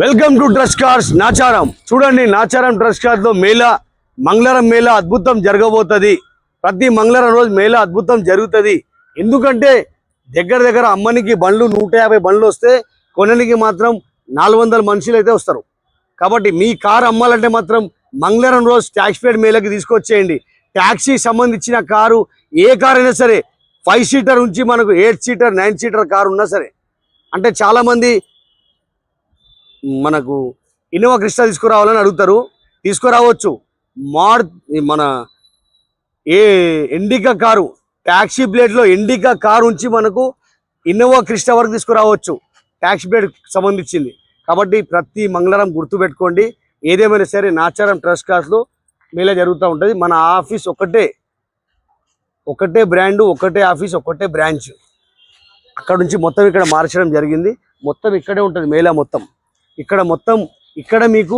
Welcome to trust cars Nacharam. చూడండి, Nacharam trust cars లో మేళా, మంగళవారం మేళా అద్భుతం జరగబోతుంది. ప్రతి మంగళవారం రోజు మేళా అద్భుతం జరుగుతుంది. ఎందుకంటే దగ్గర దగ్గర అమ్మనికి బండ్లు 150 బండ్లు వస్తే కొననికి మాత్రం 400 మనుషులు అయితే వస్తారు. కాబట్టి మీ కారు అమ్మాలంటే మాత్రం మంగళవారం రోజు ట్యాక్స్ పేడ్ మేళకి తీసుకొచ్చేయండి. ట్యాక్సీ సంబంధించిన కారు, ఏ కారు అయినా సరే, 5 సీటర్ నుంచి మనకు 8 సీటర్ 9 సీటర్ కారు ఉన్నా సరే, అంటే చాలామంది మనకు ఇన్నోవా క్రిస్టా తీసుకురావాలని అడుగుతారు. తీసుకురావచ్చు. మన ఇండికా కారు, ట్యాక్సీ ప్లేట్లో ఇండికా కారు ఉంచి మనకు ఇన్నోవా క్రిస్టా వరకు తీసుకురావచ్చు, ట్యాక్సీ ప్లేట్ సంబంధించింది. కాబట్టి ప్రతి మంగళవారం గుర్తుపెట్టుకోండి. ఏదేమైనా సరే నాచారం ట్రస్ట్ కార్స్లో మేళా జరుగుతూ ఉంటుంది. మన ఆఫీస్ ఒకటే బ్రాండు, ఒకటే ఆఫీస్, ఒకటే బ్రాంచ్. అక్కడ నుంచి మొత్తం ఇక్కడ మార్చడం జరిగింది. మొత్తం ఇక్కడే ఉంటుంది మేళా మొత్తం. ఇక్కడ మీకు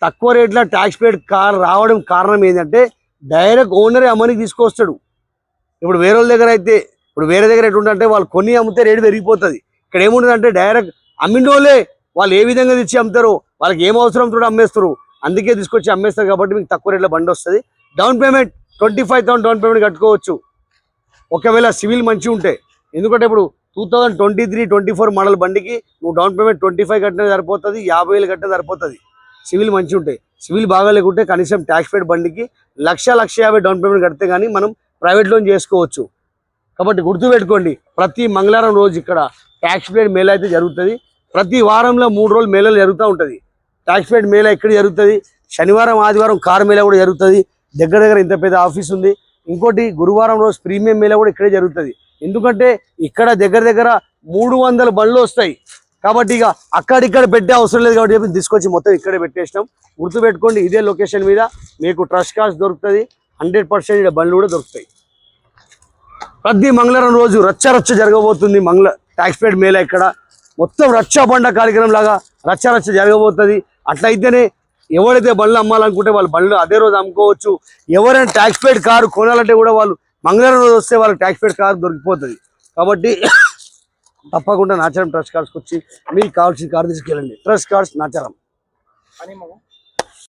తక్కువ రేట్లో ట్యాక్స్ పేడ్ కార్ రావడం కారణం ఏంటంటే డైరెక్ట్ ఓనరే అమ్మనికి తీసుకొస్తాడు. ఇప్పుడు వేరే వాళ్ళ దగ్గర అయితే, వేరే దగ్గర ఎటుంటే వాళ్ళు కొన్ని అమ్మితే రేటు పెరిగిపోతుంది. ఇక్కడ ఏముంటుందంటే డైరెక్ట్ అమ్మినోళ్ళే వాళ్ళు ఏ విధంగా తెచ్చి అమ్ముతారో, వాళ్ళకి ఏం అవసరంతో అమ్మేస్తారు, అందుకే తీసుకొచ్చి అమ్మేస్తారు. కాబట్టి మీకు తక్కువ రేట్లో బండి వస్తుంది. డౌన్ పేమెంట్ 25,000 డౌన్ పేమెంట్ కట్టుకోవచ్చు, ఒకవేళ సివిల్ మంచిగా ఉంటే. ఎందుకంటే ఇప్పుడు 2023-24 మోడల్ బండికి నువ్వు డౌన్ పేమెంట్ 25 కట్టినా సరిపోతుంది, 50,000 కట్టినా సరిపోతుంది. సివిల్ మంచిగా ఉంటాయి. సివిల్ బాగా లేకుంటే కనీసం ట్యాక్స్ పేడ్ బండికి 1,50,000 డౌన్ పేమెంట్ కడితే కానీ మనం ప్రైవేట్ లోన్ చేసుకోవచ్చు. కాబట్టి గుర్తుపెట్టుకోండి, ప్రతి మంగళవారం రోజు ఇక్కడ ట్యాక్స్ పేడ్ మేళా అయితే జరుగుతుంది. ప్రతి వారంలో 3 రోజులు మేళాలు జరుగుతూ ఉంటుంది. ట్యాక్స్ పేడ్ మేళా ఇక్కడ జరుగుతుంది. శనివారం ఆదివారం కార్ మేళా కూడా జరుగుతుంది. దగ్గర దగ్గర ఇంత పెద్ద ఆఫీస్ ఉంది. ఇంకోటి గురువారం రోజు ప్రీమియం మేళా కూడా ఇక్కడే జరుగుతుంది. ఎందుకంటే ఇక్కడ దగ్గర దగ్గర 300 బండ్లు వస్తాయి. కాబట్టి ఇక అక్కడిక్కడ పెట్టే అవసరం లేదు. కాబట్టి చెప్పి తీసుకొచ్చి మొత్తం ఇక్కడే పెట్టేసినాం. గుర్తుపెట్టుకోండి, ఇదే లొకేషన్ మీద మీకు ట్రస్ట్ కార్స్ దొరుకుతుంది. 100% బండ్లు కూడా దొరుకుతాయి. ప్రతి మంగళవారం రోజు రచ్చ జరగబోతుంది. ట్యాక్స్ పేడ్ మేళా ఇక్కడ మొత్తం రచ్చబండ కార్యక్రమం లాగా రచ్చ జరగబోతుంది. అట్లయితేనే ఎవరైతే బండ్లు అమ్మాలనుకుంటే వాళ్ళు బండ్లు అదే రోజు అమ్ముకోవచ్చు. ఎవరైనా ట్యాక్స్ పేడ్ కారు కొనాలంటే కూడా వాళ్ళు మంగళవారం రోజు వస్తే వాళ్ళకి ట్యాక్స్ పేడ్ కారు దొరికిపోతుంది. కాబట్టి తప్పకుండా నాచారం ట్రస్ట్ కార్స్కి వచ్చి మీకు కావాల్సిన కారు తీసుకెళ్ళండి. Trust cars Nacharam.